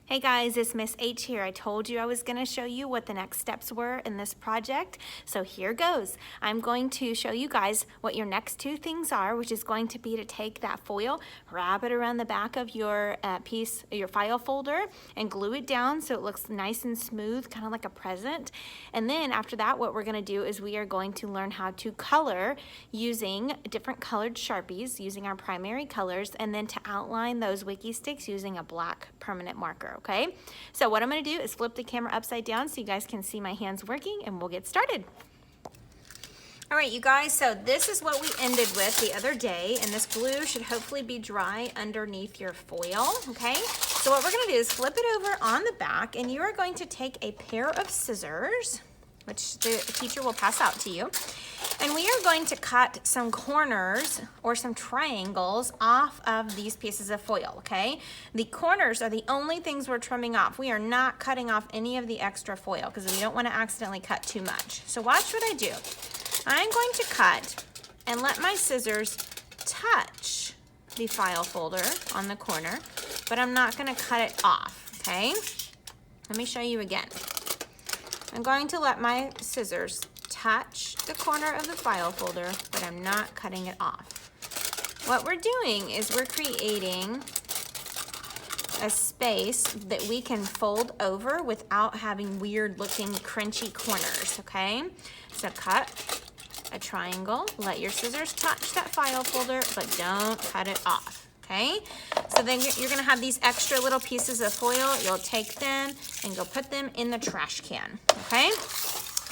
Hey guys, it's Miss H here. I told you I was going to show you what the next steps were in this project. So here goes. I'm going to show you guys what your next two things are, which is going to be to take that foil, wrap it around the back of your your file folder, and glue it down so it looks nice and smooth, kind of like a present. And then after that, what we're going to do is we are going to learn how to color using different colored Sharpies, using our primary colors, and then to outline those wiki sticks using a black permanent marker. Okay, so what I'm going to do is flip the camera upside down so you guys can see my hands working, and we'll get started. All right, you guys, so this is what we ended with the other day, and this glue should hopefully be dry underneath your foil, okay? So what we're going to do is flip it over on the back, and you are going to take a pair of scissors, which the teacher will pass out to you, and we are going to cut some corners or some triangles off of these pieces of foil, okay? The corners are the only things we're trimming off. We are not cutting off any of the extra foil because we don't want to accidentally cut too much. So watch what I do. I'm going to cut and let my scissors touch the file folder on the corner, but I'm not going to cut it off, okay? Let me show you again. I'm going to let my scissors touch the corner of the file folder, but I'm not cutting it off. What we're doing is we're creating a space that we can fold over without having weird looking crunchy corners, okay? So cut a triangle, let your scissors touch that file folder, but don't cut it off, okay? So then you're gonna have these extra little pieces of foil. You'll take them and go put them in the trash can, okay?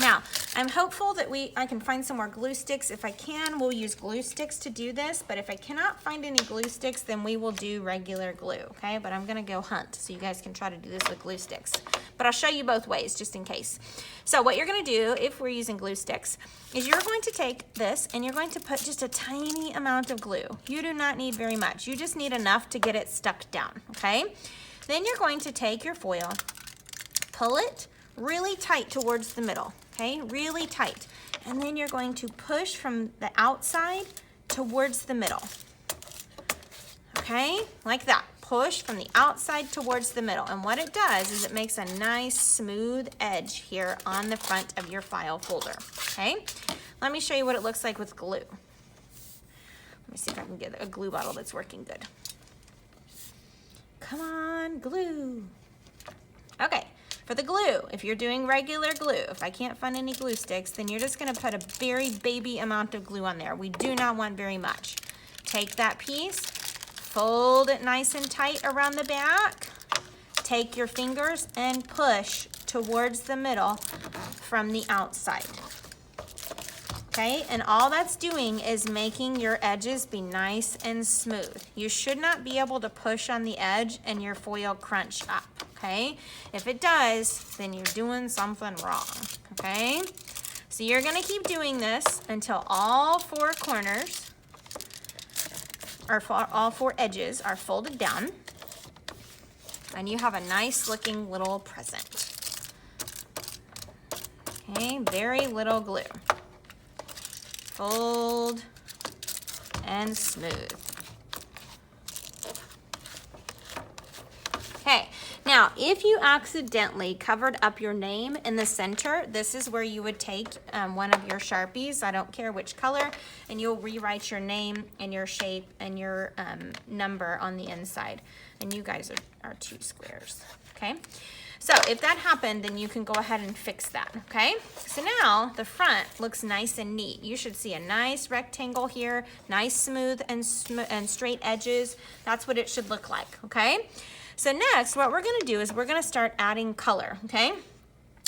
Now, I'm hopeful that I can find some more glue sticks. If I can, we'll use glue sticks to do this, but if I cannot find any glue sticks, then we will do regular glue, okay? But I'm gonna go hunt so you guys can try to do this with glue sticks. But I'll show you both ways just in case. So what you're gonna do, if we're using glue sticks, is you're going to take this and you're going to put just a tiny amount of glue. You do not need very much. You just need enough to get it stuck down, okay? Then you're going to take your foil, pull it really tight towards the middle, okay? Really tight. And then you're going to push from the outside towards the middle, okay? Like that. Push from the outside towards the middle. And what it does is it makes a nice smooth edge here on the front of your file folder, okay? Let me show you what it looks like with glue. Let me see if I can get a glue bottle that's working good. Come on, glue. Okay. For the glue, if you're doing regular glue, if I can't find any glue sticks, then you're just gonna put a very baby amount of glue on there. We do not want very much. Take that piece, fold it nice and tight around the back, take your fingers and push towards the middle from the outside. Okay, and all that's doing is making your edges be nice and smooth. You should not be able to push on the edge and your foil crunch up, okay? If it does, then you're doing something wrong, okay? So you're gonna keep doing this until all four corners, or all four edges are folded down, and you have a nice looking little present. Okay, very little glue. Fold and smooth. Okay, now if you accidentally covered up your name in the center, this is where you would take one of your Sharpies, I don't care which color, and you'll rewrite your name and your shape and your number on the inside. And you guys are two squares, okay? So if that happened, then you can go ahead and fix that, okay? So now the front looks nice and neat. You should see a nice rectangle here, nice smooth and straight edges. That's what it should look like, okay? So next, what we're gonna do is we're gonna start adding color, okay?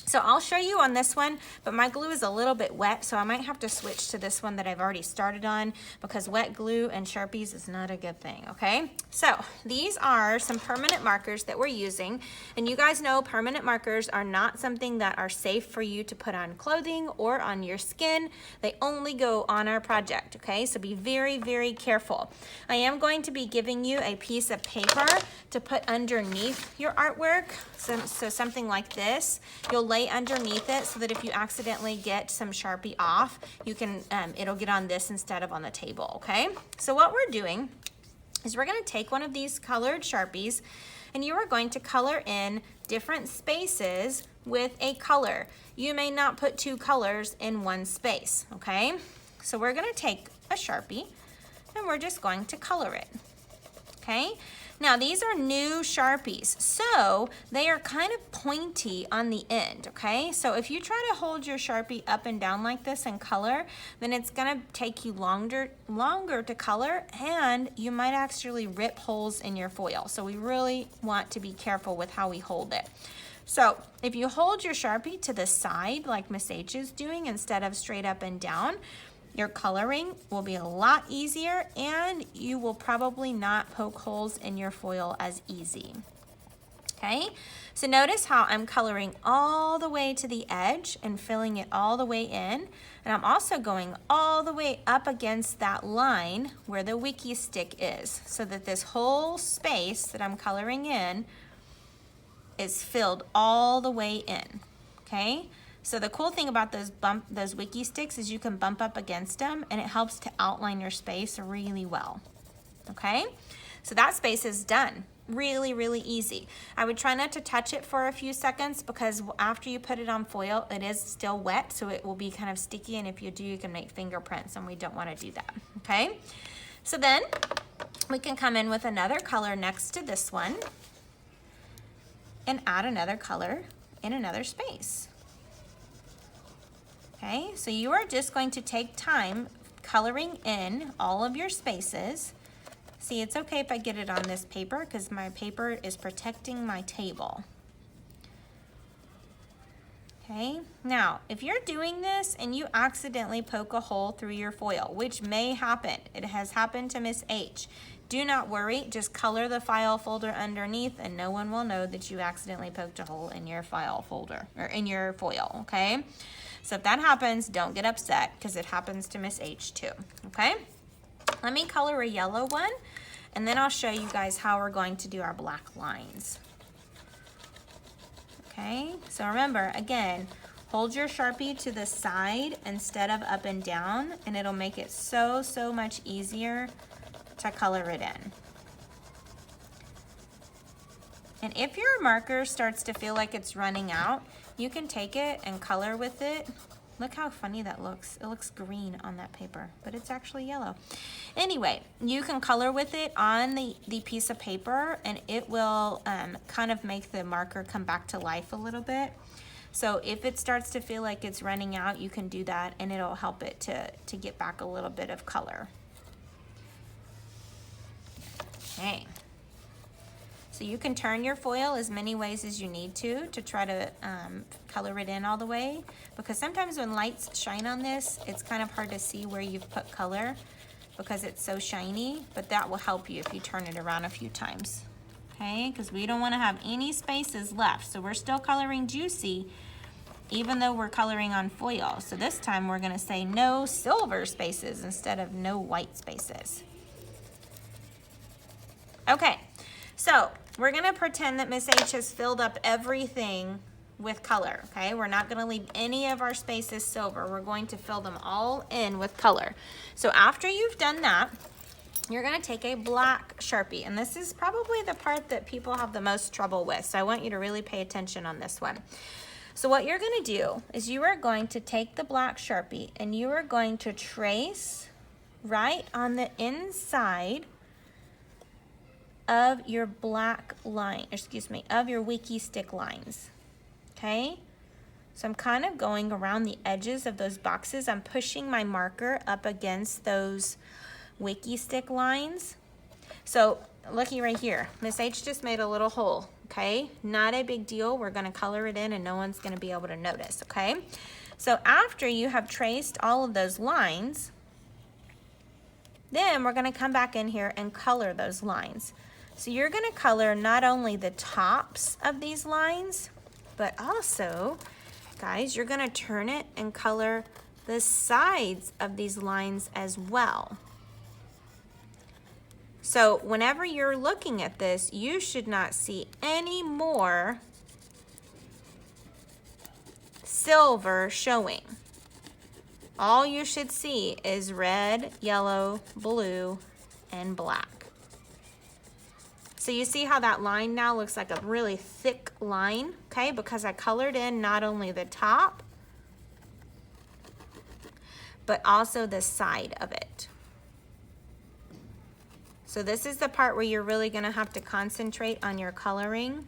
So I'll show you on this one, but my glue is a little bit wet, so I might have to switch to this one that I've already started on because wet glue and Sharpies is not a good thing, okay? So these are some permanent markers that we're using, and you guys know permanent markers are not something that are safe for you to put on clothing or on your skin. They only go on our project, okay? So be very, very careful. I am going to be giving you a piece of paper to put underneath your artwork, so something like this. You'll lay underneath it so that if you accidentally get some Sharpie off, you can it'll get on this instead of on the table, okay? So what we're doing is we're gonna take one of these colored Sharpies and you are going to color in different spaces with a color. You may not put two colors in one space, okay? So we're gonna take a Sharpie and we're just going to color it, okay? Now these are new Sharpies, so they are kind of pointy on the end, okay? So if you try to hold your Sharpie up and down like this and color, then it's gonna take you longer to color, and you might actually rip holes in your foil. So we really want to be careful with how we hold it. So if you hold your Sharpie to the side like Miss H is doing instead of straight up and down, your coloring will be a lot easier, and you will probably not poke holes in your foil as easy. Okay, so notice how I'm coloring all the way to the edge and filling it all the way in, and I'm also going all the way up against that line where the wiki stick is, so that this whole space that I'm coloring in is filled all the way in, okay? So the cool thing about those wiki sticks is you can bump up against them, and it helps to outline your space really well, okay? So that space is done. Really, really easy. I would try not to touch it for a few seconds, because after you put it on foil, it is still wet, so it will be kind of sticky, and if you do, you can make fingerprints, and we don't want to do that, okay? So then we can come in with another color next to this one and add another color in another space. Okay, so you are just going to take time coloring in all of your spaces. See, it's okay if I get it on this paper, because my paper is protecting my table. Okay, now if you're doing this and you accidentally poke a hole through your foil, which may happen, it has happened to Miss H, do not worry, just color the file folder underneath and no one will know that you accidentally poked a hole in your file folder, or in your foil, okay? So if that happens, don't get upset, because it happens to Miss H too, okay? Let me color a yellow one, and then I'll show you guys how we're going to do our black lines. Okay, so remember, again, hold your Sharpie to the side instead of up and down, and it'll make it so much easier to color it in. And if your marker starts to feel like it's running out, you can take it and color with it. Look how funny that looks. It looks green on that paper, but it's actually yellow. Anyway, you can color with it on the piece of paper, and it will kind of make the marker come back to life a little bit. So if it starts to feel like it's running out, you can do that, and it'll help it to get back a little bit of color. Okay. So you can turn your foil as many ways as you need to try to color it in all the way, because sometimes when lights shine on this, it's kind of hard to see where you've put color because it's so shiny, but that will help you if you turn it around a few times, okay? Because we don't want to have any spaces left. So we're still coloring juicy, even though we're coloring on foil. So this time we're going to say no silver spaces instead of no white spaces. Okay, so we're gonna pretend that Miss H has filled up everything with color, okay? We're not gonna leave any of our spaces silver. We're going to fill them all in with color. So after you've done that, you're gonna take a black Sharpie, and this is probably the part that people have the most trouble with, so I want you to really pay attention on this one. So what you're gonna do is you are going to take the black Sharpie and you are going to trace right on the inside of your black line, of your wiki stick lines, okay? So I'm kind of going around the edges of those boxes. I'm pushing my marker up against those wiki stick lines. So looky right here, Miss H just made a little hole, okay? Not a big deal. We're gonna color it in and no one's gonna be able to notice, okay? So after you have traced all of those lines, then we're gonna come back in here and color those lines. So you're gonna color not only the tops of these lines, but also, guys, you're gonna turn it and color the sides of these lines as well. So whenever you're looking at this, you should not see any more silver showing. All you should see is red, yellow, blue, and black. So you see how that line now looks like a really thick line, okay? Because I colored in not only the top, but also the side of it. So this is the part where you're really gonna have to concentrate on your coloring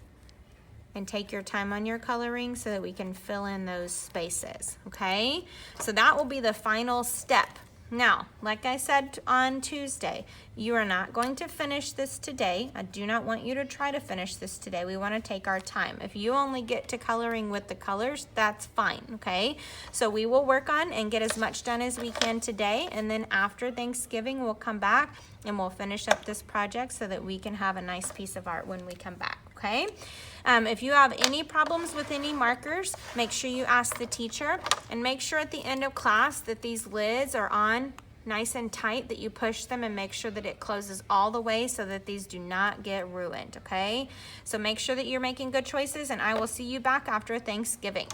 and take your time on your coloring so that we can fill in those spaces, okay? So that will be the final step. Now, like I said on Tuesday, you are not going to finish this today. I do not want you to try to finish this today. We want to take our time. If you only get to coloring with the colors, that's fine, okay? So we will work on and get as much done as we can today, and then after Thanksgiving, we'll come back and we'll finish up this project so that we can have a nice piece of art when we come back, okay? If you have any problems with any markers, make sure you ask the teacher, and make sure at the end of class that these lids are on nice and tight, that you push them and make sure that it closes all the way so that these do not get ruined, okay? So make sure that you're making good choices, and I will see you back after Thanksgiving.